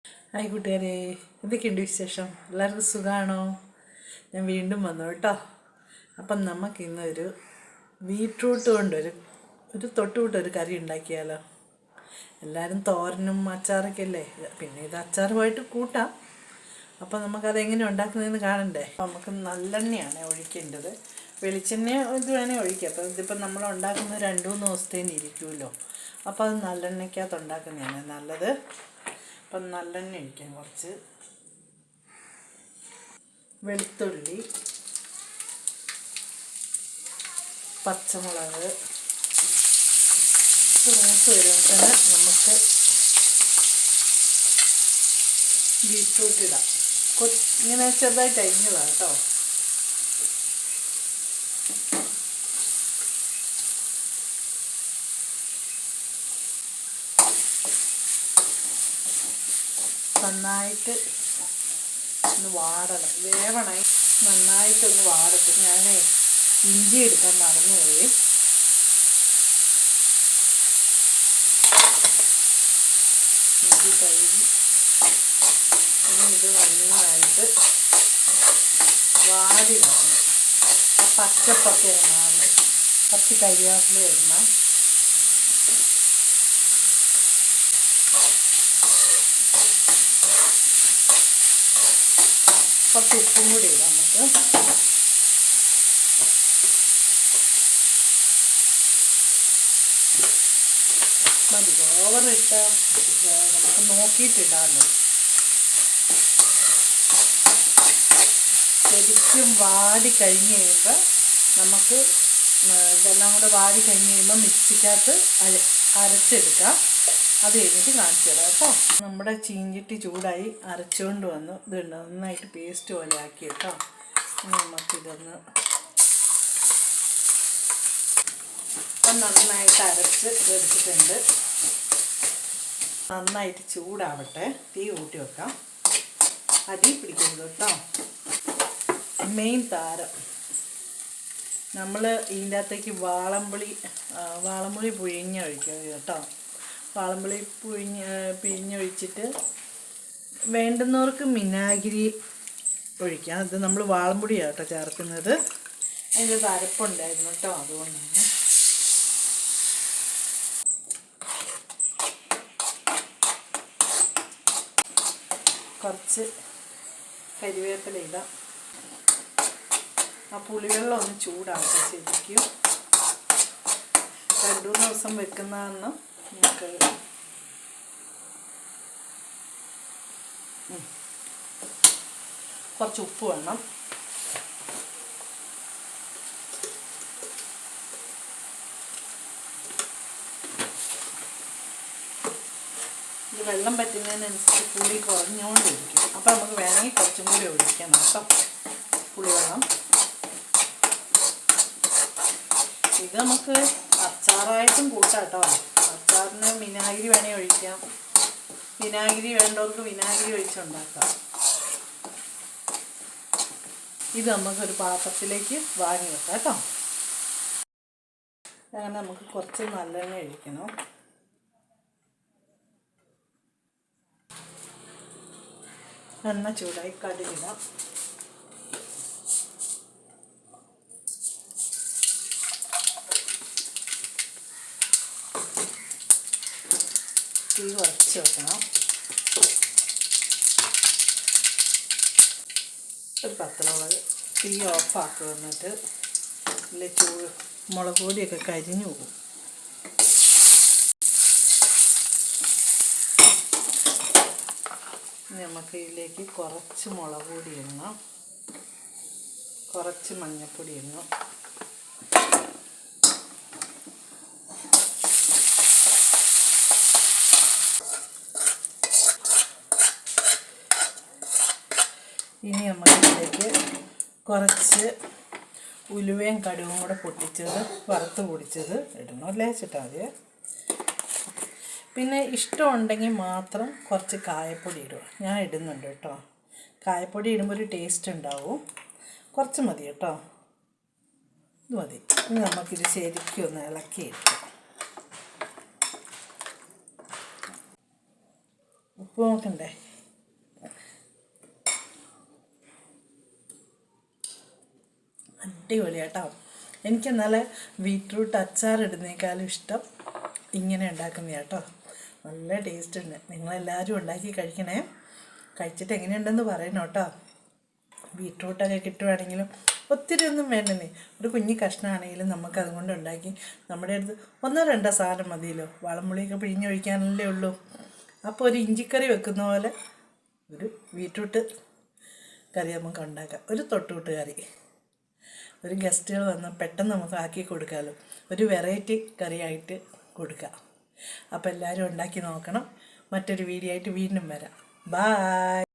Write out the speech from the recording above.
Hi കൂട്ടുകാരെ, എന്തൊക്കെയുണ്ട് വിശേഷം? എല്ലാവർക്കും സുഖമാണോ? ഞാൻ വീണ്ടും വന്നു കേട്ടോ. അപ്പം നമുക്കിന്നൊരു ബീട്രൂട്ട് കൊണ്ടൊരു തൊട്ടുകൂട്ടൊരു കറി ഉണ്ടാക്കിയാലോ. എല്ലാവരും തോരനും അച്ചാറൊക്കെ അല്ലേ, പിന്നെ ഇത് അച്ചാറുമായിട്ട് കൂട്ടാം. അപ്പം നമുക്കതെങ്ങനെ ഉണ്ടാക്കുന്നതെന്ന് കാണണ്ടേ. നമുക്ക് നല്ലെണ്ണയാണ് ഒഴിക്കേണ്ടത്. വെളിച്ചെണ്ണ ഇത് വേണേൽ ഒഴിക്കാം. അപ്പം ഇതിപ്പം നമ്മൾ ഉണ്ടാക്കുന്നത് 2-3 ദിവസത്തേന് ഇരിക്കുമല്ലോ. അപ്പോൾ അത് നല്ലെണ്ണയ്ക്കകത്ത് ഉണ്ടാക്കുന്നതാണ് നല്ലത്. അപ്പം നല്ലെണ്ണ ഒഴിക്കാം. കുറച്ച് വെളുത്തുള്ളി, പച്ചമുളക് മൂത്ത് വരുമ്പോൾ നമുക്ക് ബീറ്റ്റൂട്ട് ഇടാം. ഇങ്ങനെ ചെറുതായിട്ട് അരിഞ്ഞതാണ് കേട്ടോ. നന്നായിട്ട് ഒന്ന് വാടണം, വേവണം. നന്നായിട്ടൊന്ന് വാടട്ടെ. ഞാൻ ഇഞ്ചി എടുക്കാൻ മറന്നുപോയി. ഇഞ്ചി കഴുകി ഇത് നന്നായിട്ട് വാടി വരണം. ആ പച്ചപ്പൊക്കെ മാറണം. കുറച്ച് കരിവേപ്പില ഇടണം. കുറച്ച് ഉപ്പും കൂടി ഇടാം നമുക്ക്. മതി, ഓവറിട്ട് നമുക്ക് നോക്കിയിട്ടിടാമല്ലോ. ശരിക്കും വാടി കഴിഞ്ഞ് കഴിയുമ്പോൾ നമുക്ക് ഇതെല്ലാം കൂടെ വാടി കഴിഞ്ഞ് കഴിയുമ്പോൾ മിക്സിക്കകത്ത് അരച്ചെടുക്കാം. അത് കഴിഞ്ഞിട്ട് കാണിച്ചു തരാം കേട്ടോ. നമ്മുടെ ചീഞ്ചട്ടി ചൂടായി, അരച്ചുകൊണ്ട് വന്നു. ഇത് നന്നായിട്ട് പേസ്റ്റ് പോലെ ആക്കി കേട്ടോ. നമുക്കിതൊന്ന് നന്നായിട്ട് അരച്ച് എടുത്തിട്ടുണ്ട്. നന്നായിട്ട് ചൂടാവട്ടെ. തീ കൂട്ടി വെക്കാം. അടി പിടിക്കുന്നത് കേട്ടോ. മെയിൻ താരം നമ്മൾ ഇതിൻ്റെ അകത്തേക്ക് വാളംപുളി പിഴിഞ്ഞൊഴിക്കുക കേട്ടോ. വാളംപുളി പിഴിഞ്ഞൊഴിച്ചിട്ട് വേണ്ടുന്നവർക്ക് വിനാഗിരി ഒഴിക്കാം. ഇത് നമ്മൾ വാളംപുളിയാണ് കേട്ടോ ചേർക്കുന്നത്. അതിൻ്റെ അരപ്പുണ്ടായിരുന്നു കേട്ടോ, അതുകൊണ്ടാണ്. കുറച്ച് കരിവേപ്പില ഇടാം. ആ പുളിവെള്ളം ഒന്ന് ചൂടാക്കാം. ശരിക്കും 2-3 ദിവസം വെക്കുന്ന കാരണം നമുക്ക് കുറച്ച് ഉപ്പ് വേണം. ഇത് വെള്ളം പറ്റുന്നതിനനുസരിച്ച് പുളി കുറഞ്ഞുകൊണ്ടിരിക്കും. അപ്പോൾ നമുക്ക് വേണമെങ്കിൽ കുറച്ചും കൂടി ഒഴിക്കാം കേട്ടോ പുളിവെള്ളം. ഇത് നമുക്ക് അച്ചാറായിട്ടും കൂട്ടാം കേട്ടോ. അച്ചാറിന് വിനാഗിരി വേണേൽ ഒഴിക്കാം. വിനാഗിരി വേണ്ടവർക്ക് വിനാഗിരി ഒഴിച്ചുണ്ടാക്കാം. ഇത് നമുക്കൊരു പാത്രത്തിലേക്ക് വാങ്ങി വെക്കാം കേട്ടോ. അങ്ങനെ നമുക്ക് കുറച്ച് നല്ലെണ്ണ ഒഴിക്കണം. എണ്ണ ചൂടായി, കടുകിടാം. തീ കുറച്ച് വെക്കണം. ഒരു പച്ചമുളക്. തീ ഓഫാക്കുക. എന്നിട്ട് ഇല്ല മുളക് പൊടിയൊക്കെ കരിഞ്ഞു പോകും. നമുക്ക് ഇതിലേക്ക് കുറച്ച് മുളക് പൊടി ഇടണം, കുറച്ച് മഞ്ഞൾപ്പൊടി ഇടണം. ഇനി നമുക്കിതിലേക്ക് കുറച്ച് ഉലുവയും കടുകും കൂടെ പൊട്ടിച്ചത് വറുത്ത് പൊടിച്ചത് ഇടണം. ലേച്ചിട്ടാൽ മതി. പിന്നെ ഇഷ്ടമുണ്ടെങ്കിൽ മാത്രം കുറച്ച് കായപ്പൊടി ഇടുക. ഞാൻ ഇടുന്നുണ്ട് കേട്ടോ. കായപ്പൊടി ഇടുമ്പോൾ ഒരു ടേസ്റ്റ് ഉണ്ടാവും. കുറച്ച് മതി കേട്ടോ. ഇത് മതി. ഇനി നമുക്കിത് ശരിക്കും ഒന്ന് ഇളക്കിയിട്ട് ഉപ്പ് നോക്കണ്ടേ. അടിപൊളിയാട്ടോ. എനിക്കെന്നാൽ ബീറ്റ്റൂട്ട് അച്ചാറിടുന്നേക്കാളും ഇഷ്ടം ഇങ്ങനെ ഉണ്ടാക്കുന്ന കേട്ടോ. നല്ല ടേസ്റ്റ് ഉണ്ട്. നിങ്ങളെല്ലാവരും ഉണ്ടാക്കി കഴിക്കണേ. കഴിച്ചിട്ട് എങ്ങനെയുണ്ടെന്ന് പറയണം കേട്ടോ. ബീറ്റ്റൂട്ടൊക്കെ കിട്ടുവാണെങ്കിലും ഒത്തിരി ഒന്നും വേണ്ടെന്നേ, ഒരു കുഞ്ഞു കഷ്ണമാണെങ്കിലും നമുക്കതുകൊണ്ട് ഉണ്ടാക്കി നമ്മുടെ അടുത്ത് 1-2 സാധനം മതിയല്ലോ. വളംപുളിയൊക്കെ പിഴിഞ്ഞൊഴിക്കാനല്ലേ ഉള്ളൂ. അപ്പോൾ ഒരു ഇഞ്ചിക്കറി വെക്കുന്ന പോലെ ഒരു ബീറ്റ്റൂട്ട് കറി നമുക്ക് ഉണ്ടാക്കാം. ഒരു തൊട്ടുകൂട്ട് കറി, ഒരു ഗസ്റ്റുകൾ വന്നാൽ പെട്ടെന്ന് നമുക്ക് ആക്കി കൊടുക്കാമല്ലോ. ഒരു വെറൈറ്റി കറിയായിട്ട് കൊടുക്കാം. അപ്പോൾ എല്ലാവരും ഉണ്ടാക്കി നോക്കണം. മറ്റൊരു വീഡിയോ ആയിട്ട് വീണ്ടും വരാം. ബായ്.